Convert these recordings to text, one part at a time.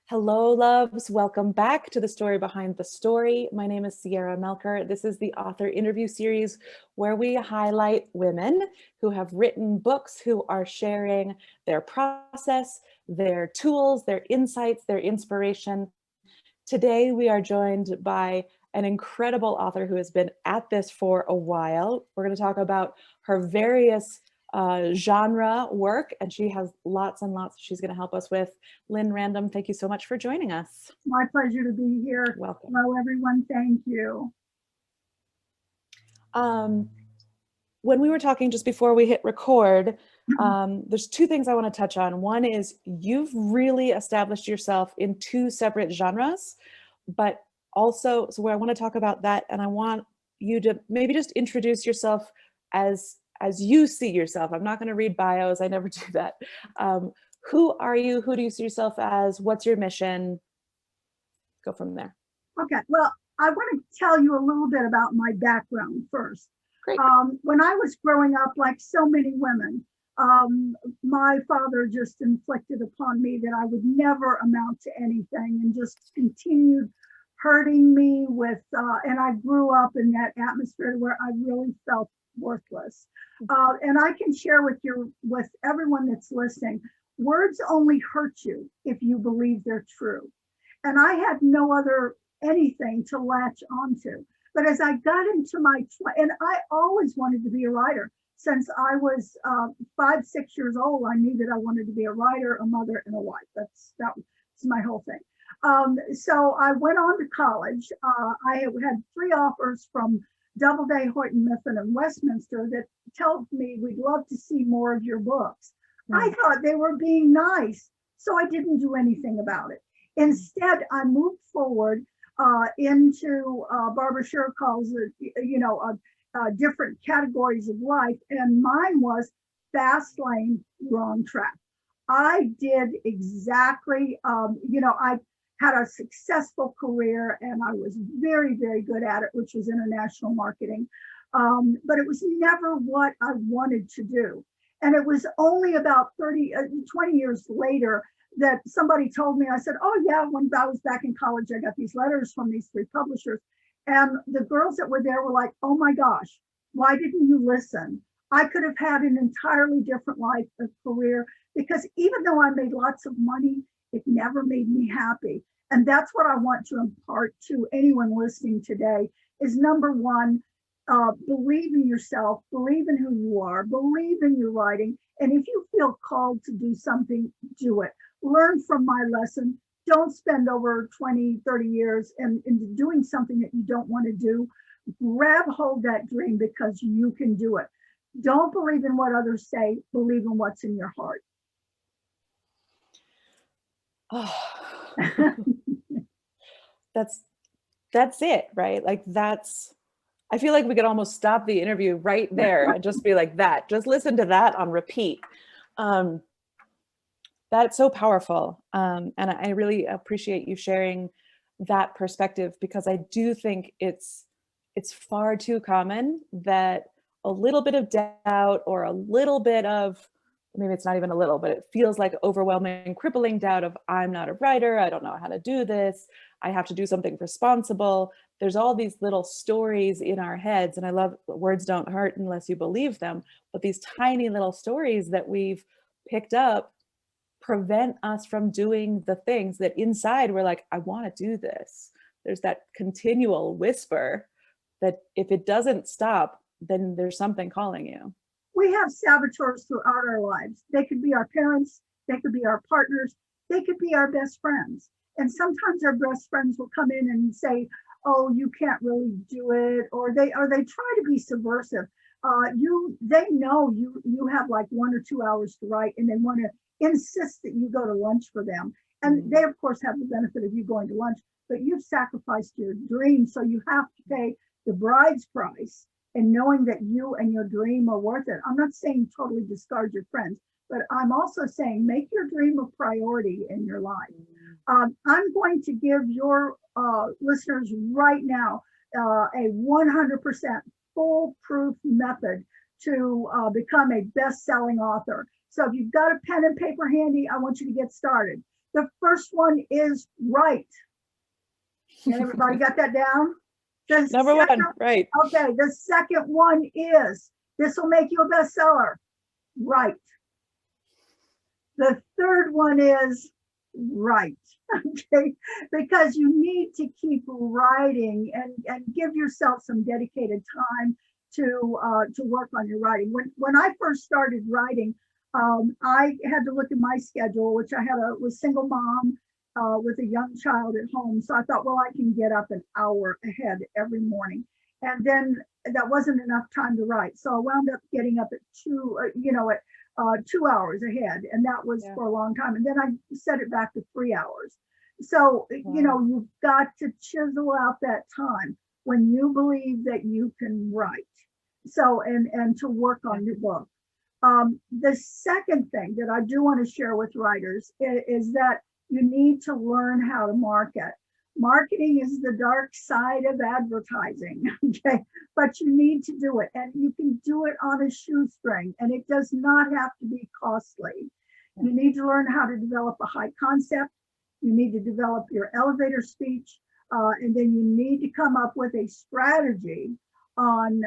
Hello, loves. Welcome back to the story behind the story. My name is Sierra Melcher. This is the author interview series where we highlight women who have written books, who are sharing their process, their tools, their insights, their inspiration. Today, we are joined by an incredible author who has been at this for a while. We're going to talk about her various genre work, and she has lots and lots she's going to help us with. Linn Random, thank you so much for joining us. My pleasure to be here. Welcome. Hello, everyone. Thank you. When we were talking just before we hit record, there's two things I want to touch on. One is you've really established yourself in two separate genres, but also, so I want to talk about that, and I want you to maybe just introduce yourself as you see yourself. I'm not going to read bios. I never do that. Who are you? Who do you see yourself as? What's your mission? Go from there. Okay. Well, I want to tell you a little bit about my background first. Great. When I was growing up, like so many women, my father just inflicted upon me that I would never amount to anything and just continued hurting me with, and I grew up in that atmosphere where I really felt worthless. And I can share with everyone that's listening, words only hurt you if you believe they're true. And I had no other anything to latch onto. But as I got into and I always wanted to be a writer. Since I was 5, 6 years old, I knew that I wanted to be a writer, a mother, and a wife. That's my whole thing. So I went on to college. I had 3 offers from Doubleday, Hoyt and Mifflin and Westminster that told me, we'd love to see more of your books. I thought they were being nice, so I didn't do anything about it. Instead, I moved forward into Barbara Sher calls it, different categories of life, and mine was fast lane, wrong track. I did exactly, I had a successful career and I was very, very good at it, which was international marketing. But it was never what I wanted to do. And it was only about 20 years later that somebody told me, I said, oh yeah, when I was back in college, I got these letters from these 3 publishers. And the girls that were there were like, oh my gosh, why didn't you listen? I could have had an entirely different life, a career, because even though I made lots of money, it never made me happy. And that's what I want to impart to anyone listening today is number one, believe in yourself, believe in who you are, believe in your writing. And if you feel called to do something, do it. Learn from my lesson. Don't spend over 20, 30 years into doing something that you don't want to do. Grab hold that dream because you can do it. Don't believe in what others say, believe in what's in your heart. Oh. That's it, right? Like I feel like we could almost stop the interview right there and just be like that. Just listen to that on repeat. That's so powerful. And I really appreciate you sharing that perspective because I do think it's far too common that a little bit of doubt or a little bit of, maybe it's not even a little, but it feels like overwhelming, crippling doubt of I'm not a writer. I don't know how to do this. I have to do something responsible. There's all these little stories in our heads. And I love words don't hurt unless you believe them. But these tiny little stories that we've picked up prevent us from doing the things that inside we're like, I want to do this. There's that continual whisper that if it doesn't stop, then there's something calling you. We have saboteurs throughout our lives. They could be our parents, they could be our partners, they could be our best friends. And sometimes our best friends will come in and say, oh, you can't really do it, or they try to be subversive. They know you have like 1 or 2 hours to write, and they want to insist that you go to lunch for them. And they, of course, have the benefit of you going to lunch, but you've sacrificed your dream, so you have to pay the bride's price. And knowing that you and your dream are worth it. I'm not saying totally discard your friends, but I'm also saying make your dream a priority in your life. I'm going to give your listeners right now a 100% foolproof method to become a best-selling author. So if you've got a pen and paper handy, I want you to get started. The first one is write. And everybody got that down? Number one, right. Okay, the second one is, this will make you a bestseller. Write. The third one is write. Okay, because you need to keep writing and give yourself some dedicated time to work on your writing. When I first started writing, I had to look at my schedule, which I was single mom with a young child at home. So I thought, well, I can get up an hour ahead every morning. And then that wasn't enough time to write. So I wound up getting up at 2 hours ahead. And that was for a long time. And then I set it back to 3 hours. So, you've got to chisel out that time when you believe that you can write. So, and to work on your book. The second thing that I do want to share with writers is that you need to learn how to market. Marketing is the dark side of advertising, okay? But you need to do it, and you can do it on a shoestring, and it does not have to be costly. You need to learn how to develop a high concept. You need to develop your elevator speech, and then you need to come up with a strategy on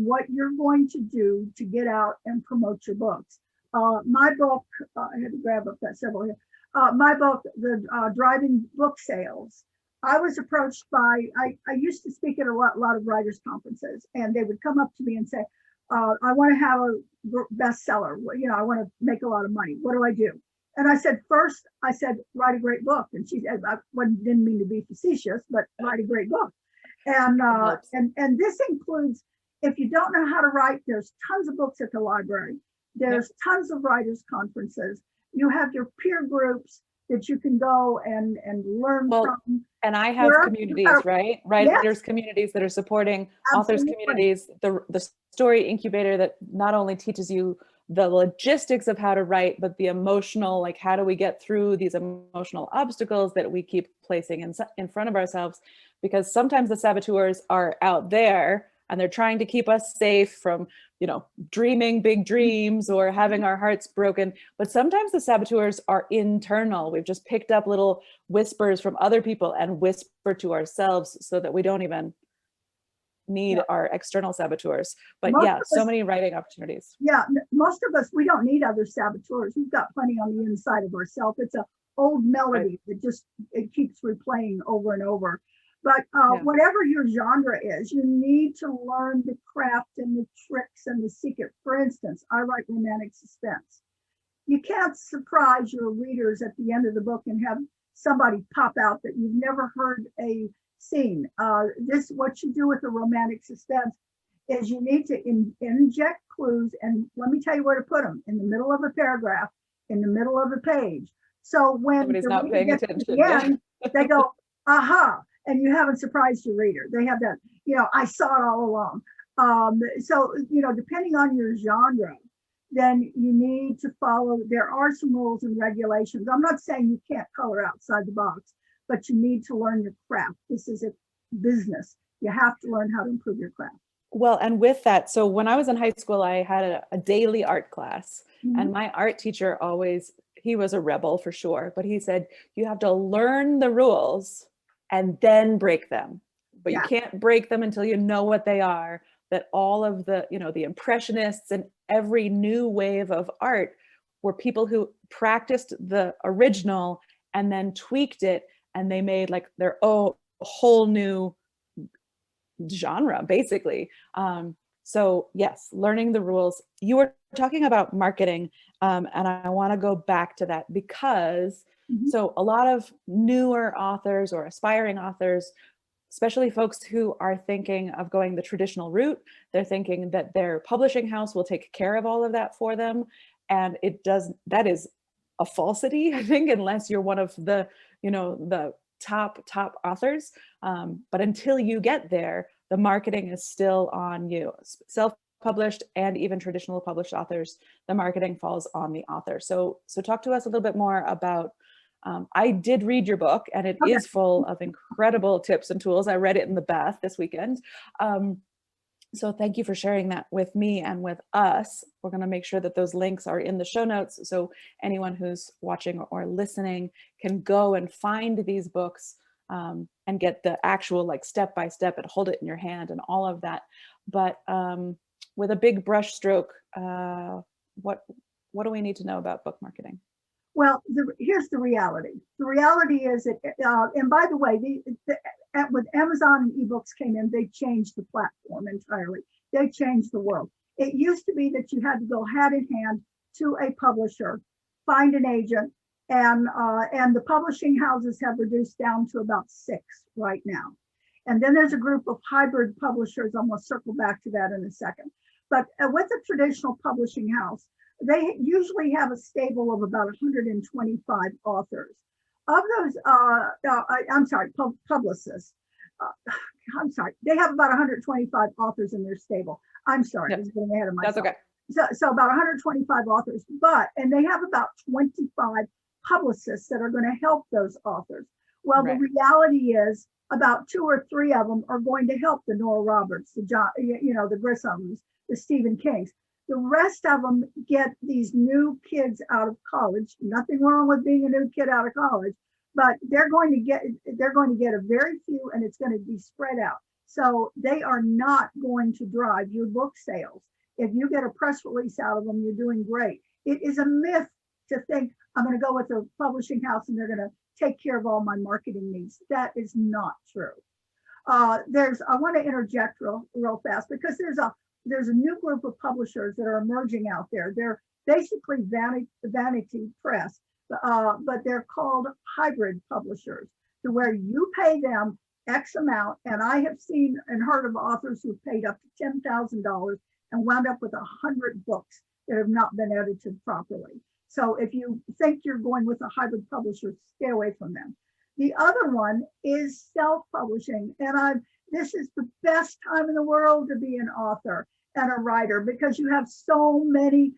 what you're going to do to get out and promote your books. My book, I had to grab up that several here. My book, the Driving Book Sales, I was approached by, I used to speak at a lot of writers' conferences, and they would come up to me and say, I want to have a bestseller. I want to make a lot of money. What do I do? And I said, first, write a great book. And she said, I didn't mean to be facetious, but write a great book. And this includes, if you don't know how to write, there's tons of books at the library. There's tons of writers' conferences. You have your peer groups that you can go and learn from. And I have communities, right? Writers communities that are supporting authors communities, the story incubator that not only teaches you the logistics of how to write, but the emotional, like how do we get through these emotional obstacles that we keep placing in front of ourselves? Because sometimes the saboteurs are out there and they're trying to keep us safe from, dreaming big dreams or having our hearts broken. But sometimes the saboteurs are internal. We've just picked up little whispers from other people and whisper to ourselves so that we don't even need our external saboteurs. But so many writing opportunities. Yeah, most of us, we don't need other saboteurs. We've got plenty on the inside of ourselves. It's an old melody that it keeps replaying over and over. But whatever your genre is, you need to learn the craft and the tricks and the secret. For instance, I write romantic suspense. You can't surprise your readers at the end of the book and have somebody pop out that you've never heard a scene. What you do with a romantic suspense is you need to inject clues, and let me tell you where to put them: in the middle of a paragraph, in the middle of a page. So when somebody's not paying attention, to the end, they go, aha. And you haven't surprised your reader. They have that, I saw it all along. So, depending on your genre, then you need to follow, there are some rules and regulations. I'm not saying you can't color outside the box, but you need to learn your craft. This is a business. You have to learn how to improve your craft. Well, and with that, so when I was in high school, I had a daily art class, and my art teacher he was a rebel for sure, but he said, you have to learn the rules and then break them. But you can't break them until you know what they are. That all of the, the Impressionists and every new wave of art were people who practiced the original and then tweaked it, and they made like their own whole new genre, basically. So yes, learning the rules. You were talking about marketing, and I want to go back to that because so a lot of newer authors or aspiring authors, especially folks who are thinking of going the traditional route, they're thinking that their publishing house will take care of all of that for them. And that is a falsity, I think, unless you're one of the, the top authors. But until you get there, the marketing is still on you. Self-published and even traditional published authors, the marketing falls on the author. So talk to us a little bit more about, I did read your book, and it is full of incredible tips and tools. I read it in the bath this weekend. So thank you for sharing that with me and with us. We're going to make sure that those links are in the show notes, so anyone who's watching or listening can go and find these books, and get the actual like step by step and hold it in your hand and all of that. But with a big brush stroke, what do we need to know about book marketing? Well, here's the reality. The reality is that, and by the way, with Amazon and ebooks came in, they changed the platform entirely. They changed the world. It used to be that you had to go hand in hand to a publisher, find an agent, and the publishing houses have reduced down to about 6 right now. And then there's a group of hybrid publishers. I'm going to circle back to that in a second. But with a traditional publishing house, they usually have a stable of about 125 authors. Of those, publicists. They have about 125 authors in their stable. I'm sorry, I was getting ahead of myself. That's okay. So about 125 authors, and they have about 25 publicists that are going to help those authors. Well, right. The reality is about 2 or 3 of them are going to help the Nora Roberts, the Grishams, the Stephen Kings. The rest of them get these new kids out of college. Nothing wrong with being a new kid out of college, but they're going to get a very few, and it's going to be spread out. So they are not going to drive your book sales. If you get a press release out of them, you're doing great. It is a myth to think I'm going to go with a publishing house and they're going to take care of all my marketing needs. That is not true. I want to interject real fast, because there's a new group of publishers that are emerging out there. They're basically vanity press, but they're called hybrid publishers, to where you pay them X amount. And I have seen and heard of authors who've paid up to $10,000 and wound up with 100 books that have not been edited properly. So if you think you're going with a hybrid publisher, stay away from them. The other one is self-publishing. And this is the best time in the world to be an author and a writer, because you have so many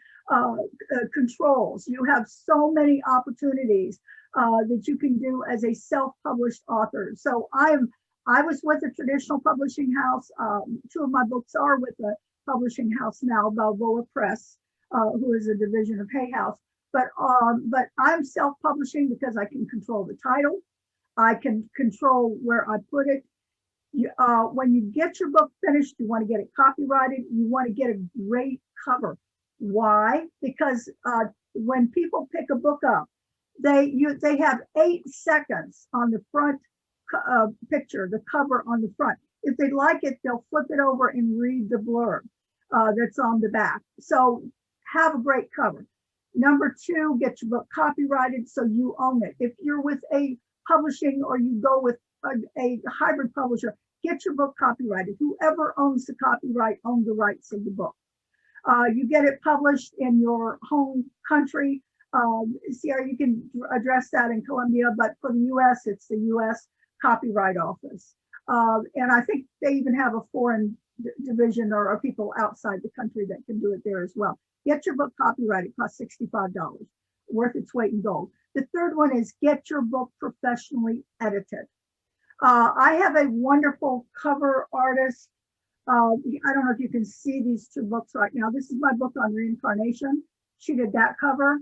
controls. You have so many opportunities that you can do as a self-published author. So I was with a traditional publishing house. 2 of my books are with a publishing house now, Balboa Press, who is a division of Hay House. But I'm self-publishing because I can control the title. I can control where I put it. When you get your book finished, you want to get it copyrighted. You want to get a great cover. Why? Because when people pick a book up, they have 8 seconds on the front picture, the cover on the front. If they like it, they'll flip it over and read the blurb that's on the back. So have a great cover. Number 2, get your book copyrighted so you own it. If you're with a publishing or you go with a hybrid publisher, get your book copyrighted. Whoever owns the copyright owns the rights of the book. You get it published in your home country. You can address that in Colombia, but for the US, it's the US Copyright Office. And I think they even have a foreign division or people outside the country that can do it there as well. Get your book copyrighted, it costs $65, worth its weight in gold. The third one is get your book professionally edited. I have a wonderful cover artist. I don't know if you can see these 2 books right now. This is my book on reincarnation. She did that cover.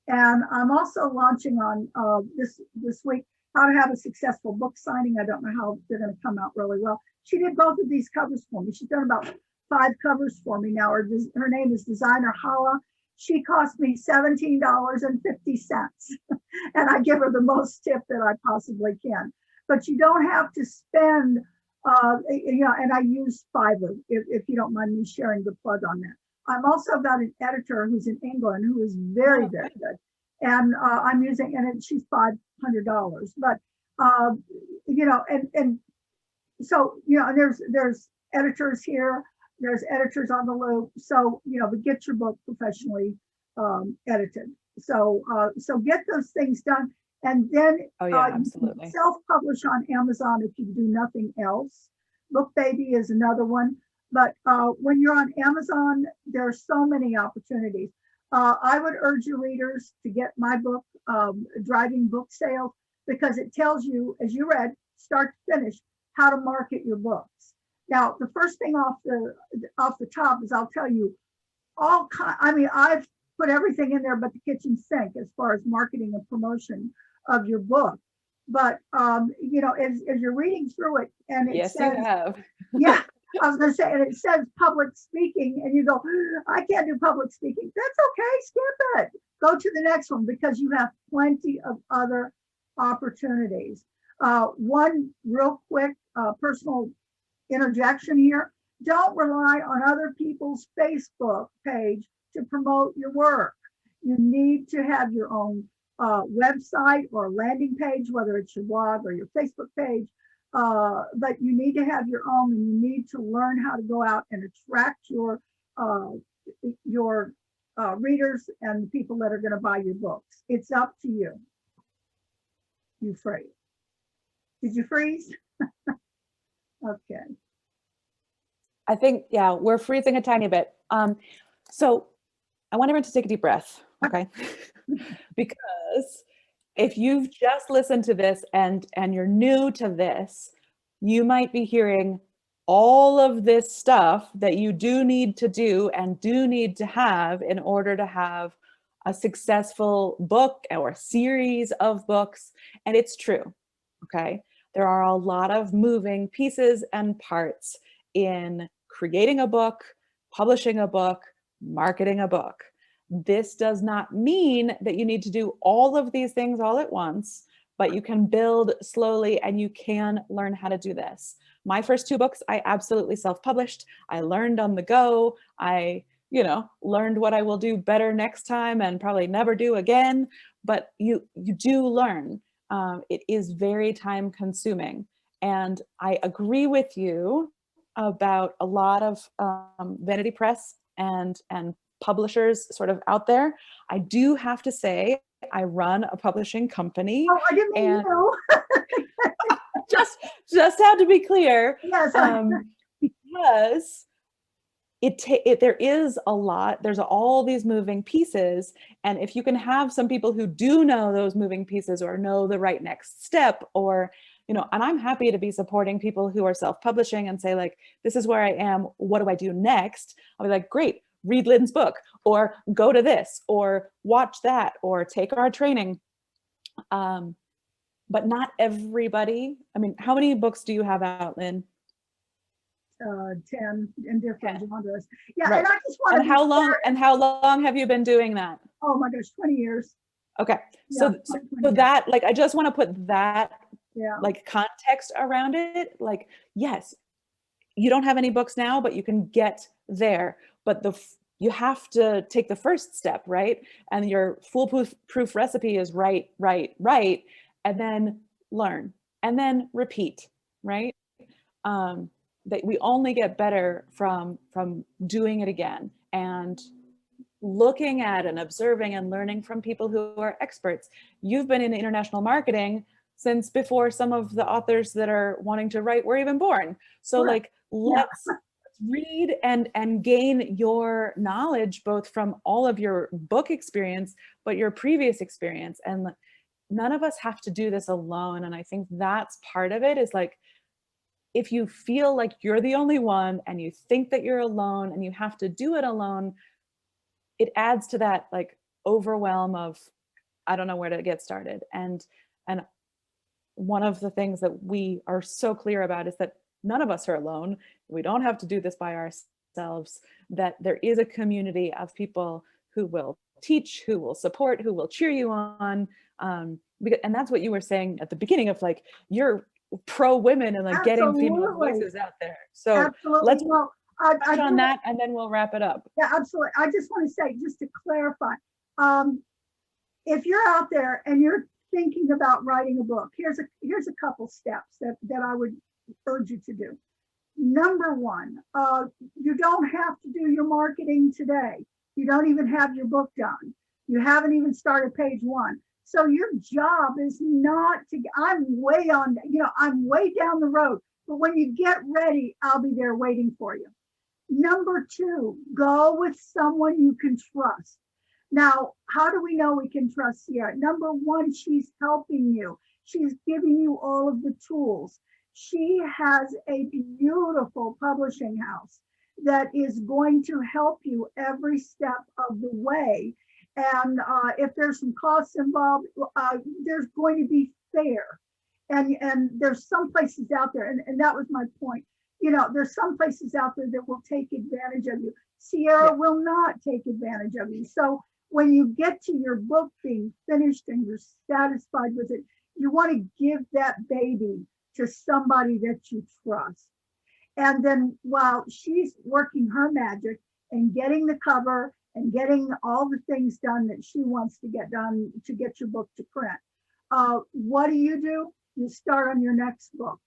And I'm also launching on this week, how to have a successful book signing. I don't know how they're going to come out really well. She did both of these covers for me. She's done about 5 covers for me now. Her name is Designer Hala. She cost me $17.50. And I give her the most tip that I possibly can. But you don't have to spend, and I use Fiverr, if you don't mind me sharing the plug on that. I'm also got an editor who's in England who is very, very good. And I'm using, and she's $500. But, and so, and there's editors here, there's editors on the loop. So, but get your book professionally edited. So get those things done. And then absolutely. Self-publish on Amazon if you do nothing else. BookBaby is another one. But when you're on Amazon, there are so many opportunities. I would urge your readers to get my book, Driving Book Sales, because it tells you, as you read, start to finish, how to market your books. Now, the first thing off the top is I'll tell you I mean, I've put everything in there but the kitchen sink as far as marketing and promotion of your book. But you know, as you're reading through it, and it Yes, says, you have. yeah, I was gonna say, and it says public speaking, and you go, I can't do public speaking. That's okay, skip it. Go to the next one because you have plenty of other opportunities. One real quick personal interjection here. Don't rely on other people's Facebook page to promote your work. You need to have your own website or landing page, whether it's your blog or your Facebook page. But you need to have your own, and you need to learn how to go out and attract your readers and the people that are going to buy your books. It's up to you. You freeze. Did you freeze? Okay. I think, yeah, we're freezing a tiny bit. So I want everyone to take a deep breath, okay? Because if you've just listened to this and you're new to this, you might be hearing all of this stuff that you do need to do and do need to have in order to have a successful book or series of books. And it's true, okay? There are a lot of moving pieces and parts in creating a book, publishing a book, marketing a book. This does not mean that you need to do all of these things all at once, but you can build slowly and you can learn how to do this. My first 2 books, I absolutely self-published. I learned on the go. I, you know, learned what I will do better next time and probably never do again, but you do learn. It is very time consuming. And I agree with you about a lot of vanity press and publishers sort of out there. I do have to say, I run a publishing company. Oh, I didn't mean you. just had to be clear. Yes. Because there is a lot, there's all these moving pieces. And if you can have some people who do know those moving pieces or know the right next step, or, you know, and I'm happy to be supporting people who are self-publishing and say like, this is where I am, what do I do next? I'll be like, great, read Linn's book, or go to this, or watch that, or take our training. But not everybody. I mean, how many books do you have out, Linn? 10 in different genres. Yeah, right. And I just want to how long have you been doing that? Oh my gosh, 20 years. Okay. Yeah, so that, like, I just want to put that like context around it. Like, yes, you don't have any books now, but you can get there. But you have to take the first step, right? And your foolproof recipe is write, and then learn, and then repeat, right? That we only get better from doing it again and looking at and observing and learning from people who are experts. You've been in international marketing since before some of the authors that are wanting to write were even born. So like, let's read and gain your knowledge, both from all of your book experience, but your previous experience. And none of us have to do this alone. And I think that's part of it, is like, if you feel like you're the only one and you think that you're alone and you have to do it alone, it adds to that like overwhelm of, I don't know where to get started. And one of the things that we are so clear about is that none of us are alone. We don't have to do this by ourselves, that there is a community of people who will teach, who will support, who will cheer you on. And that's what you were saying at the beginning of like, you're pro women and like getting female voices out there. So let's touch on that and then we'll wrap it up. Yeah, absolutely. I just want to say, just to clarify, if you're out there and you're thinking about writing a book, here's a couple steps that I would urge you to do. Number one, you don't have to do your marketing today. You don't even have your book done. You haven't even started page 1. So your job is not to, I'm way down the road, but when you get ready, I'll be there waiting for you. Number 2, go with someone you can trust. Now, how do we know we can trust Sierra? Number 1, she's helping you. She's giving you all of the tools. She has a beautiful publishing house that is going to help you every step of the way. And if there's some costs involved, there's going to be fair. And there's some places out there, and that was my point. You know, there's some places out there that will take advantage of you. Sierra will not take advantage of you. So when you get to your book being finished and you're satisfied with it, you want to give that baby to somebody that you trust. And then while she's working her magic and getting the cover and getting all the things done that she wants to get done to get your book to print, what do? You start on your next book.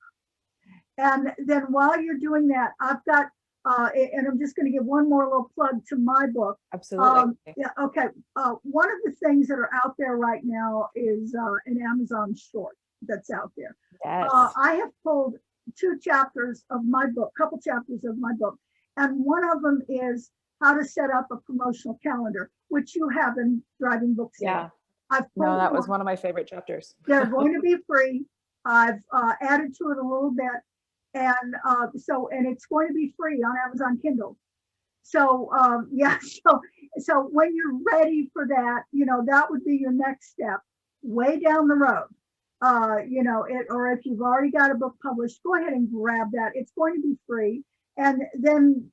And then while you're doing that, I've got, and I'm just going to give one more little plug to my book. Absolutely. Yeah, okay. One of the things that are out there right now is an Amazon short that's out there. Yes. I have pulled 2 chapters of my book, couple chapters of my book, and one of them is how to set up a promotional calendar, which you have in Driving Books. Yeah. I've No, that was one of my favorite chapters. They're going to be free. I've added to it a little bit, and and it's going to be free on Amazon Kindle. So yeah, so when you're ready for that, you know, that would be your next step, way down the road. You know, or if you've already got a book published, go ahead and grab that. It's going to be free, and then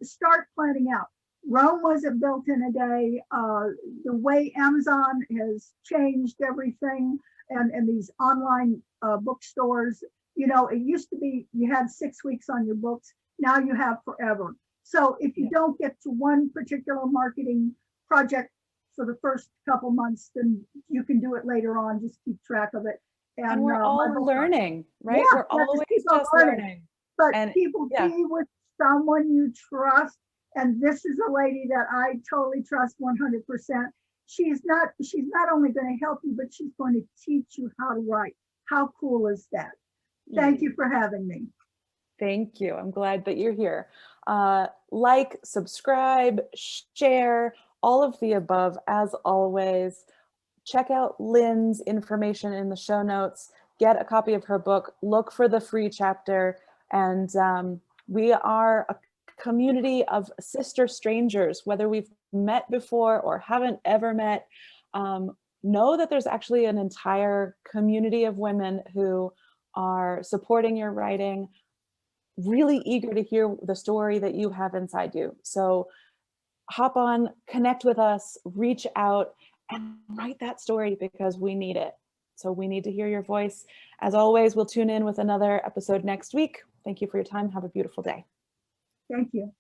start planning out. Rome wasn't built in a day. The way Amazon has changed everything, and these online bookstores, you know, it used to be you had 6 weeks on your books. Now you have forever. So if you don't get to one particular marketing project for the first couple months, then you can do it later on. Just keep track of it. And we're all learning, right? Yeah, we're always just learning. But and people be with someone you trust. And this is a lady that I totally trust 100%. She's not only going to help you, but she's going to teach you how to write. How cool is that? Thank you for having me. Thank you. I'm glad that you're here. Like, subscribe, share, all of the above. As always, check out Linn's information in the show notes. Get a copy of her book. Look for the free chapter. And we are a community of sister strangers, whether we've met before or haven't ever met. Know that there's actually an entire community of women who are supporting your writing, really eager to hear the story that you have inside you. So hop on, connect with us, reach out, and write that story, because we need it. So we need to hear your voice. As always, we'll tune in with another episode next week. Thank you for your time. Have a beautiful day. Thank you.